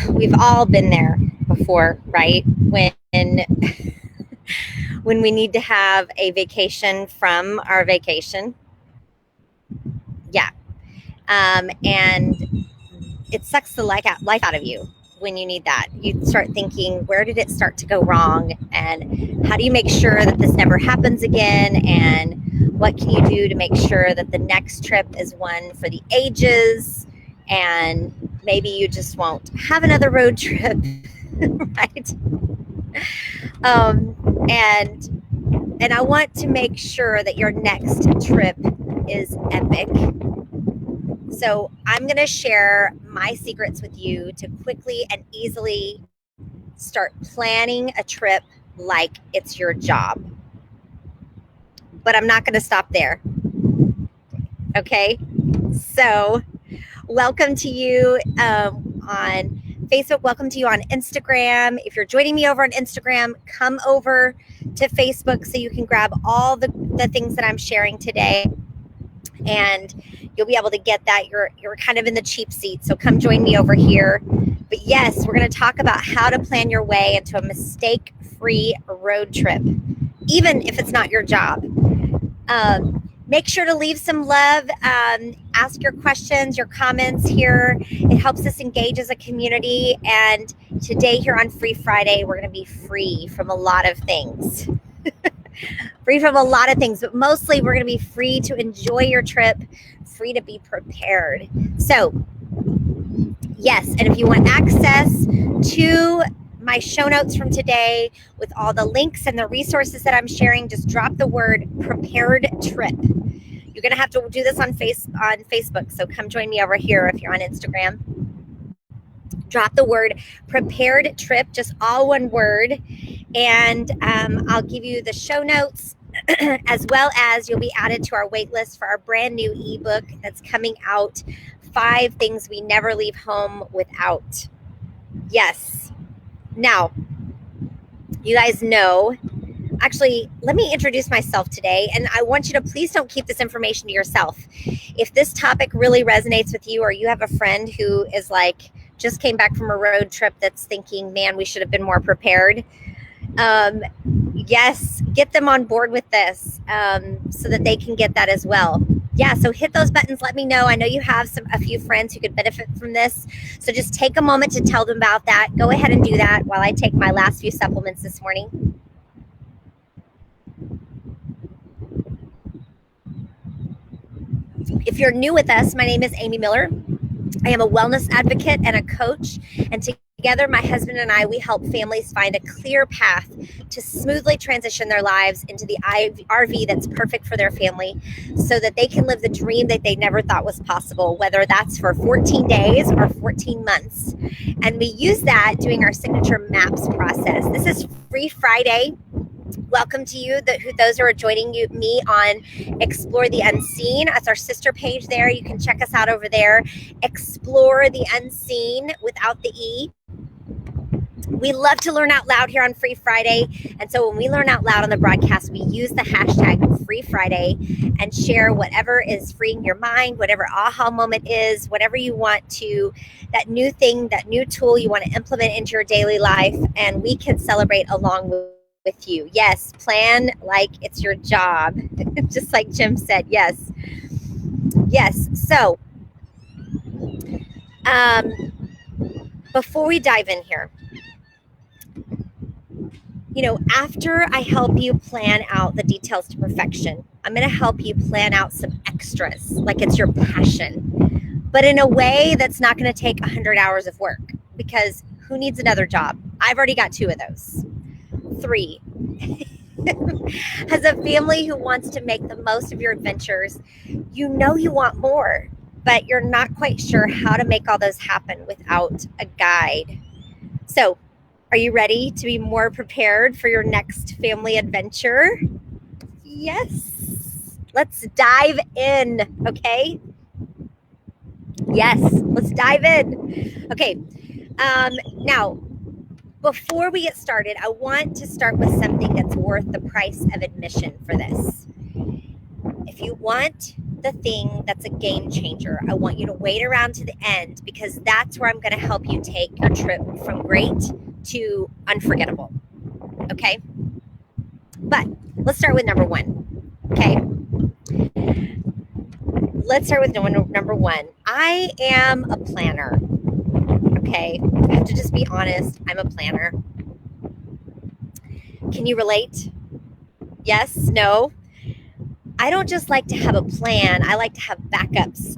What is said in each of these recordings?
We've all been there before, right? When we need to have a vacation from our vacation. Yeah. And it sucks the life out of you when you need that. You start thinking, where did it start to go wrong? And how do you make sure that this never happens again? And what can you do to make sure that the next trip is one for the ages? And maybe you just won't have another road trip, right? Um, and and I want to make sure that your next trip is epic. So I'm going to share my secrets with you to quickly and easily start planning a trip like it's your job. But I'm not going to stop there. Okay. So welcome to you on Facebook. Welcome to you on Instagram. If you're joining me over on Instagram, come over to Facebook so you can grab all the things that I'm sharing today. And you'll be able to get that. You're kind of in the cheap seat, so come join me over here. But yes, we're going to talk about how to plan your way into a mistake-free road trip, even if it's not your job. Make sure to leave some love. Ask your questions, your comments here. It helps us engage as a community. And today here on Free Friday, we're going to be free from a lot of things. Free from a lot of things, but mostly we're going to be free to enjoy your trip, free to be prepared. So, yes, and if you want access to my show notes from today with all the links and the resources that I'm sharing, just drop the word prepared trip. You're going to have to do this on Facebook, so come join me over here if you're on Instagram. Drop the word prepared trip, just all one word, and I'll give you the show notes as well as you'll be added to our wait list for our brand new ebook that's coming out, 5 Things We Never Leave Home Without. Yes. Now, you guys know, actually, let me introduce myself today, and I want you to please don't keep this information to yourself. If this topic really resonates with you, or you have a friend who is like, just came back from a road trip that's thinking, man, we should have been more prepared. Yes, get them on board with this so that they can get that as well. Yeah, so hit those buttons. Let me know. I know you have a few friends who could benefit from this. So just take a moment to tell them about that. Go ahead and do that while I take my last few supplements this morning. If you're new with us, my name is Amy Miller. I am a wellness advocate and a coach, and together, my husband and I, we help families find a clear path to smoothly transition their lives into the RV that's perfect for their family so that they can live the dream that they never thought was possible, whether that's for 14 days or 14 months. And we use that doing our signature MAPS process. This is Free Friday. Welcome to you, those who are joining me on Explore the Unseen. That's our sister page there. You can check us out over there. Explore the Unseen without the E. We love to learn out loud here on Free Friday. And so when we learn out loud on the broadcast, we use the hashtag Free Friday and share whatever is freeing your mind, whatever aha moment is, whatever you want to, that new thing, that new tool you want to implement into your daily life. And we can celebrate along with you. Yes, plan like it's your job. Just like Jim said, yes. Yes, so before we dive in here, after I help you plan out the details to perfection, I'm going to help you plan out some extras, like it's your passion, but in a way that's not going to take 100 hours of work, because who needs another job? I've already got 2 of those. 3. As a family who wants to make the most of your adventures, you want more, but you're not quite sure how to make all those happen without a guide. So, are you ready to be more prepared for your next family adventure? Yes. Let's dive in, okay? Yes, let's dive in. Okay. Now, before we get started, I want to start with something that's worth the price of admission for this. If you want the thing that's a game changer. I want you to wait around to the end, because that's where I'm going to help you take your trip from great to unforgettable. Okay? But let's start with number one. Okay? Let's start with number one. I am a planner. Okay? I have to just be honest. I'm a planner. Can you relate? Yes? No? I don't just like to have a plan. I like to have backups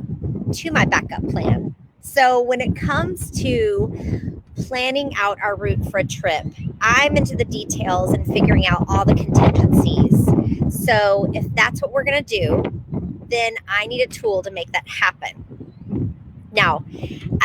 to my backup plan. So when it comes to planning out our route for a trip, I'm into the details and figuring out all the contingencies. So if that's what we're going to do, then I need a tool to make that happen. Now,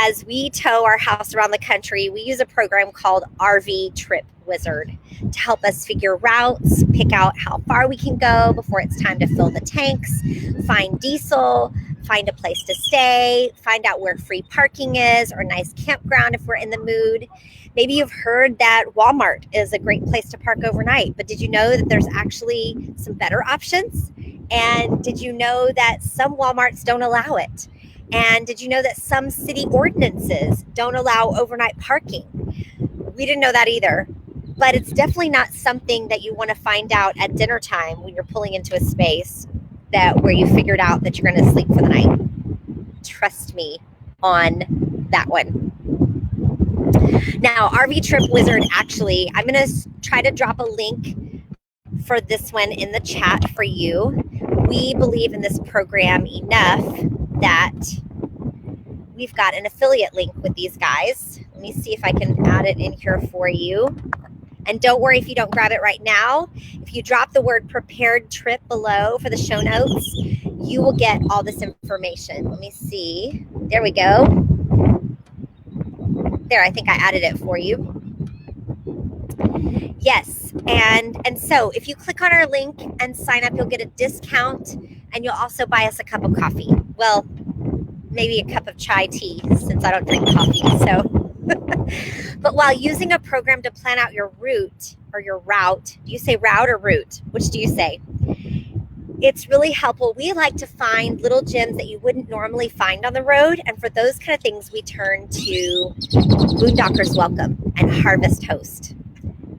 as we tow our house around the country, we use a program called RV Trip Wizard to help us figure routes, pick out how far we can go before it's time to fill the tanks, find diesel, find a place to stay, find out where free parking is or nice campground if we're in the mood. Maybe you've heard that Walmart is a great place to park overnight, but did you know that there's actually some better options? And did you know that some Walmarts don't allow it? And did you know that some city ordinances don't allow overnight parking? We didn't know that either. But it's definitely not something that you want to find out at dinner time when you're pulling into a space where you figured out that you're going to sleep for the night. Trust me on that one. Now, RV Trip Wizard, actually, I'm going to try to drop a link for this one in the chat for you. We believe in this program enough that we've got an affiliate link with these guys. Let me see if I can add it in here for you. And don't worry if you don't grab it right now. If you drop the word prepared trip below for the show notes, you will get all this information. Let me see. There we go. There, I think I added it for you. Yes, and so if you click on our link and sign up, you'll get a discount, and you'll also buy us a cup of coffee. Well, maybe a cup of chai tea, since I don't drink coffee. So, but while using a program to plan out your route or your route, do you say route or route? Which do you say? It's really helpful. We like to find little gems that you wouldn't normally find on the road. And for those kind of things, we turn to Boondockers Welcome and Harvest Host.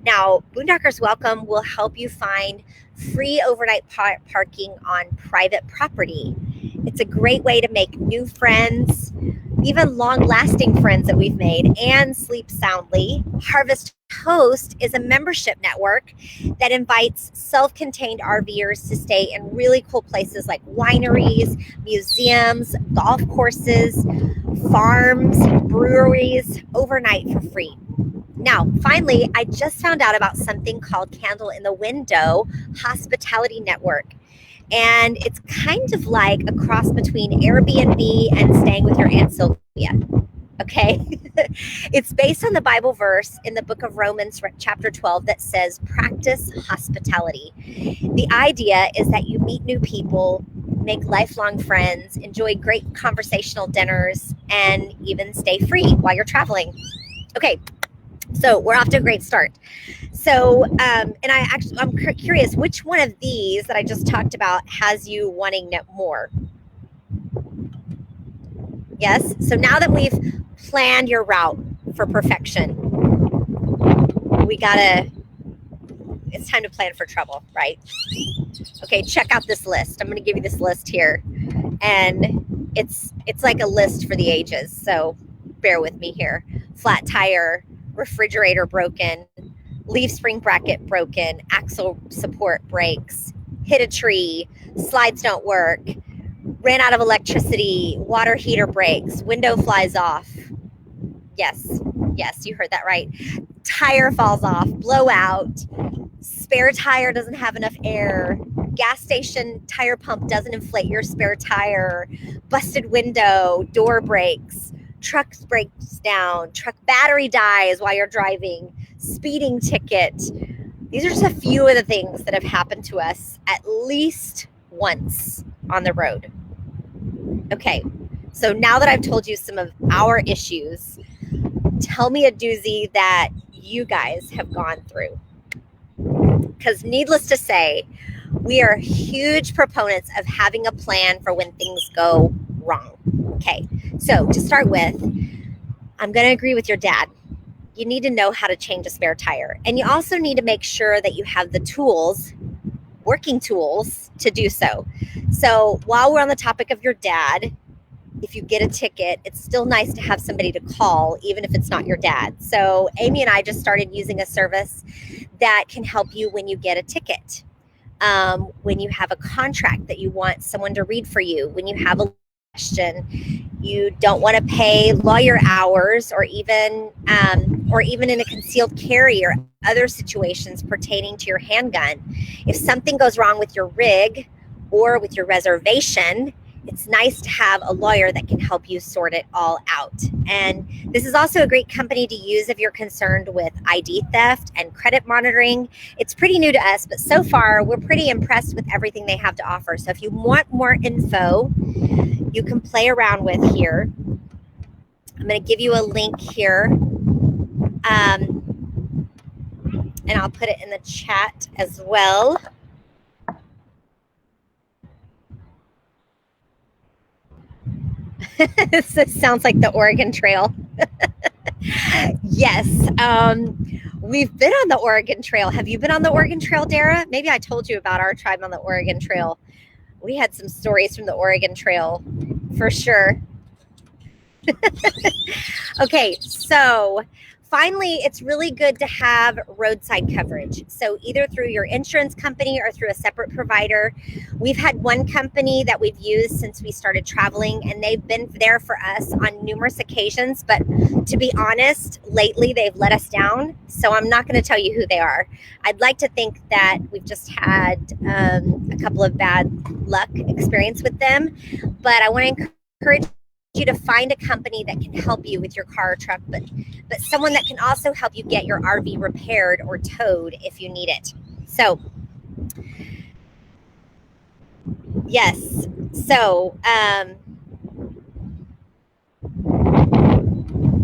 Now, Boondockers Welcome will help you find free overnight parking on private property. It's a great way to make new friends, even long-lasting friends that we've made, and sleep soundly. Harvest Host is a membership network that invites self-contained RVers to stay in really cool places like wineries, museums, golf courses, farms, breweries, overnight for free. Now, finally, I just found out about something called Candle in the Window Hospitality Network. And it's kind of like a cross between Airbnb and staying with your Aunt Sylvia. Okay? It's based on the Bible verse in the book of Romans, chapter 12, that says, practice hospitality. The idea is that you meet new people, make lifelong friends, enjoy great conversational dinners, and even stay free while you're traveling. Okay. So we're off to a great start. So, and I'm curious, which one of these that I just talked about has you wanting more? Yes. So now that we've planned your route for perfection, it's time to plan for trouble, right? Okay. Check out this list. I'm going to give you this list here, and it's like a list for the ages. So bear with me here. Flat tire, refrigerator broken, leaf spring bracket broken, axle support breaks, hit a tree, slides don't work, ran out of electricity, water heater breaks, window flies off. Yes, you heard that right. Tire falls off, blowout, spare tire doesn't have enough air, gas station tire pump doesn't inflate your spare tire, busted window, door breaks, truck breaks down, truck battery dies while you're driving, speeding ticket. These are just a few of the things that have happened to us at least once on the road. Okay, so now that I've told you some of our issues, tell me a doozy that you guys have gone through. Because needless to say, We are huge proponents of having a plan for when things go wrong. Okay, so to start with, I'm going to agree with your dad. You need to know how to change a spare tire. And you also need to make sure that you have the tools, working tools, to do so. So while we're on the topic of your dad, if you get a ticket, it's still nice to have somebody to call, even if it's not your dad. So Amy and I just started using a service that can help you when you get a ticket. When you have a contract that you want someone to read for you, when you have a question, you don't want to pay lawyer hours, or even in a concealed carry or other situations pertaining to your handgun. If something goes wrong with your rig or with your reservation, it's nice to have a lawyer that can help you sort it all out. And this is also a great company to use if you're concerned with ID theft and credit monitoring. It's pretty new to us, but so far we're pretty impressed with everything they have to offer. So if you want more info, you can play around with here. I'm going to give you a link here, and I'll put it in the chat as well. This sounds like the Oregon Trail. Yes. We've been on the Oregon Trail. Have you been on the Oregon Trail, Dara? Maybe I told you about our tribe on the Oregon Trail. We had some stories from the Oregon Trail for sure. Okay, so finally, it's really good to have roadside coverage. So either through your insurance company or through a separate provider. We've had one company that we've used since we started traveling, and they've been there for us on numerous occasions. But to be honest, lately they've let us down. So I'm not going to tell you who they are. I'd like to think that we've just had a couple of bad luck experience with them. But I want to encourage you to find a company that can help you with your car or truck, but someone that can also help you get your RV repaired or towed if you need it. So yes, so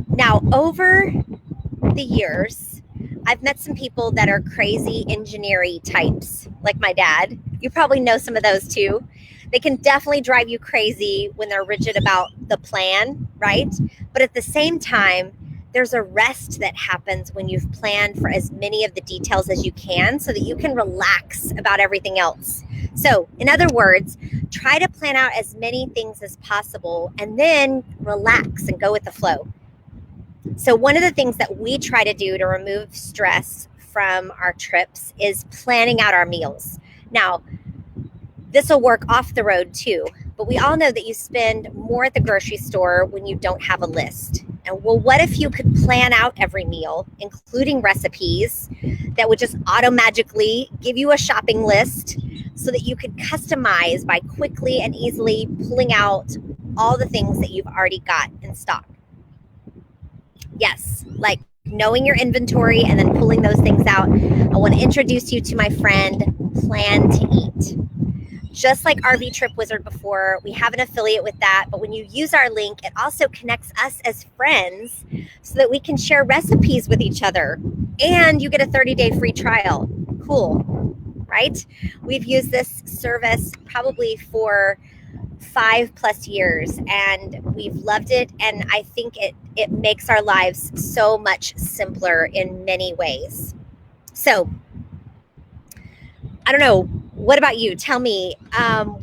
now over the years, I've met some people that are crazy engineering types, like my dad. You probably know some of those too. They can definitely drive you crazy when they're rigid about the plan, right? But at the same time, there's a rest that happens when you've planned for as many of the details as you can so that you can relax about everything else. So, in other words, try to plan out as many things as possible and then relax and go with the flow. So, one of the things that we try to do to remove stress from our trips is planning out our meals. Now, this will work off the road too, but we all know that you spend more at the grocery store when you don't have a list. And well, what if you could plan out every meal, including recipes, that would just automatically give you a shopping list so that you could customize by quickly and easily pulling out all the things that you've already got in stock? Yes, like knowing your inventory and then pulling those things out. I want to introduce you to my friend, Plan to Eat. Just like RV Trip Wizard before, we have an affiliate with that. But when you use our link, it also connects us as friends so that we can share recipes with each other. And you get a 30-day free trial. Cool, right? We've used this service probably for 5+ years, and we've loved it. And I think it makes our lives so much simpler in many ways. So I don't know. What about you? Tell me,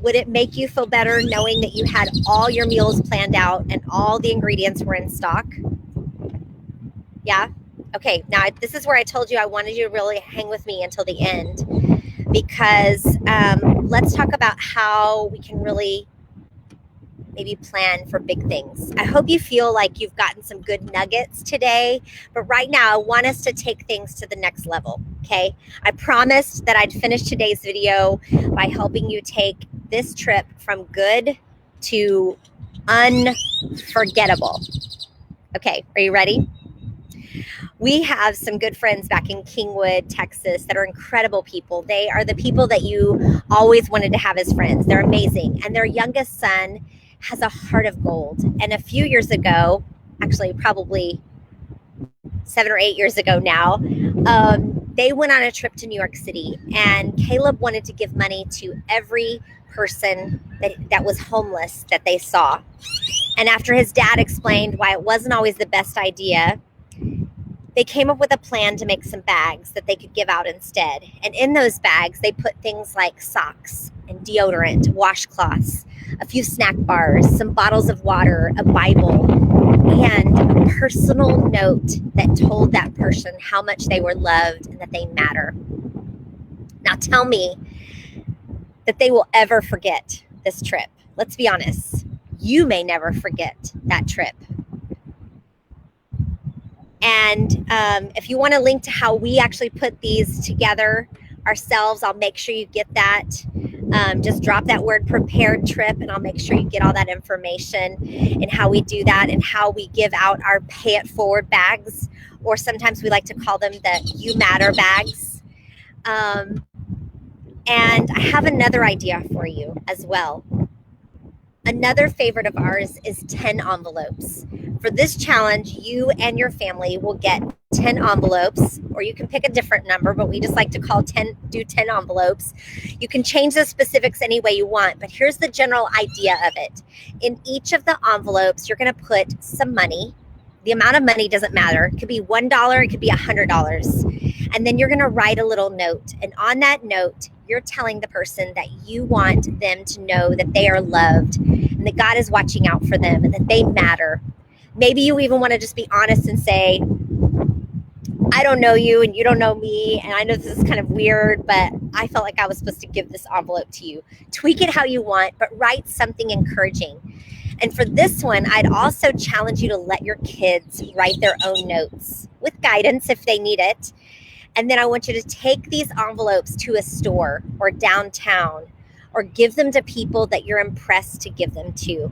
would it make you feel better knowing that you had all your meals planned out and all the ingredients were in stock? Yeah? Okay, now this is where I told you I wanted you to really hang with me until the end, because let's talk about how we can really maybe plan for big things. I hope you feel like you've gotten some good nuggets today, but right now I want us to take things to the next level, okay? I promised that I'd finish today's video by helping you take this trip from good to unforgettable. Okay, are you ready? We have some good friends back in Kingwood, Texas that are incredible people. They are the people that you always wanted to have as friends. They're amazing. And their youngest son has a heart of gold. And a few years ago, actually probably 7 or 8 years ago now, They went on a trip to New York City, and Caleb wanted to give money to every person that was homeless that they saw. And after his dad explained why it wasn't always the best idea, they came up with a plan to make some bags that they could give out instead. And in those bags, they put things like socks and deodorant, washcloths, a few snack bars, some bottles of water, a Bible, and a personal note that told that person how much they were loved and that they matter. Now tell me that they will ever forget this trip. Let's be honest. You may never forget that trip. And if you want a link to how we actually put these together ourselves, I'll make sure you get that. Just drop that word prepared trip, and I'll make sure you get all that information and how we do that and how we give out our pay it forward bags, or sometimes we like to call them the You Matter bags. And I have another idea for you as well. Another favorite of ours is 10 envelopes. For this challenge, you and your family will get 10 envelopes, or you can pick a different number, but we just like to do 10 envelopes. You can change the specifics any way you want, but here's the general idea of it. In each of the envelopes, you're going to put some money. The amount of money doesn't matter. It could be $1, it could be $100. And then you're going to write a little note. And on that note, you're telling the person that you want them to know that they are loved and that God is watching out for them and that they matter. Maybe you even want to just be honest and say, I don't know you and you don't know me. And I know this is kind of weird, but I felt like I was supposed to give this envelope to you. Tweak it how you want, but write something encouraging. And for this one, I'd also challenge you to let your kids write their own notes with guidance if they need it. And then I want you to take these envelopes to a store or downtown, or give them to people that you're impressed to give them to.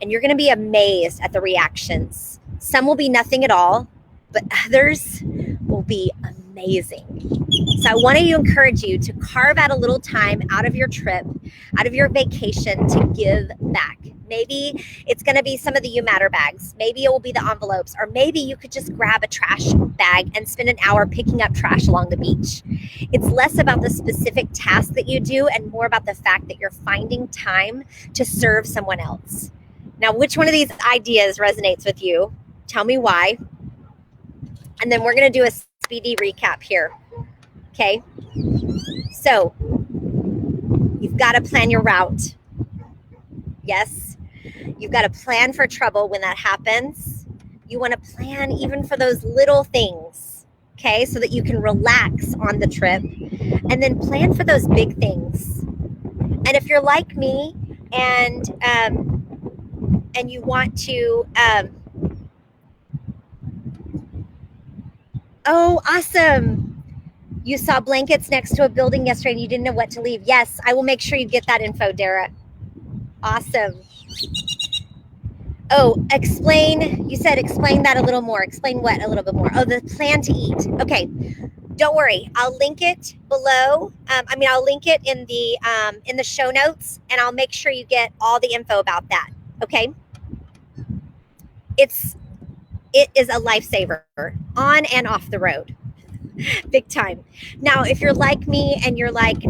And you're going to be amazed at the reactions. Some will be nothing at all, but others will be amazing. So I want to encourage you to carve out a little time out of your trip, out of your vacation, to give back. Maybe it's going to be some of the You Matter bags. Maybe it will be the envelopes, or maybe you could just grab a trash bag and spend an hour picking up trash along the beach. It's less about the specific task that you do and more about the fact that you're finding time to serve someone else. Now, which one of these ideas resonates with you? Tell me why. And then we're going to do a speedy recap here. Okay. So you've got to plan your route. Yes. You've got to plan for trouble when that happens. You want to plan even for those little things. Okay. So that you can relax on the trip, and then plan for those big things. And if you're like me and you want to, oh, awesome. You saw blankets next to a building yesterday and you didn't know what to leave. Yes, I will make sure you get that info, Dara. Awesome. Oh, you said explain that a little more. Explain what a little bit more? Oh, the plan to eat. Okay. Don't worry. I'll link it below. I'll link it in the show notes, and I'll make sure you get all the info about that. Okay. It is a lifesaver on and off the road. Big time. Now, if you're like me and you're like,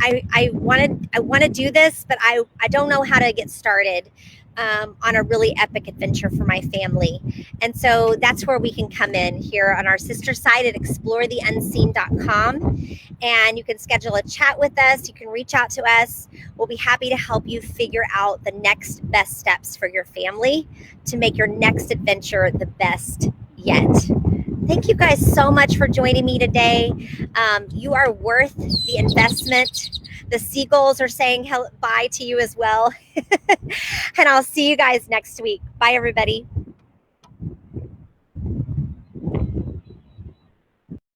I want to do this, but I don't know how to get started on a really epic adventure for my family. And so that's where we can come in here on our sister site at exploretheunseen.com. And you can schedule a chat with us. You can reach out to us. We'll be happy to help you figure out the next best steps for your family to make your next adventure the best yet. Thank you guys so much for joining me today. You are worth the investment. The seagulls are saying bye to you as well. And I'll see you guys next week. Bye, everybody.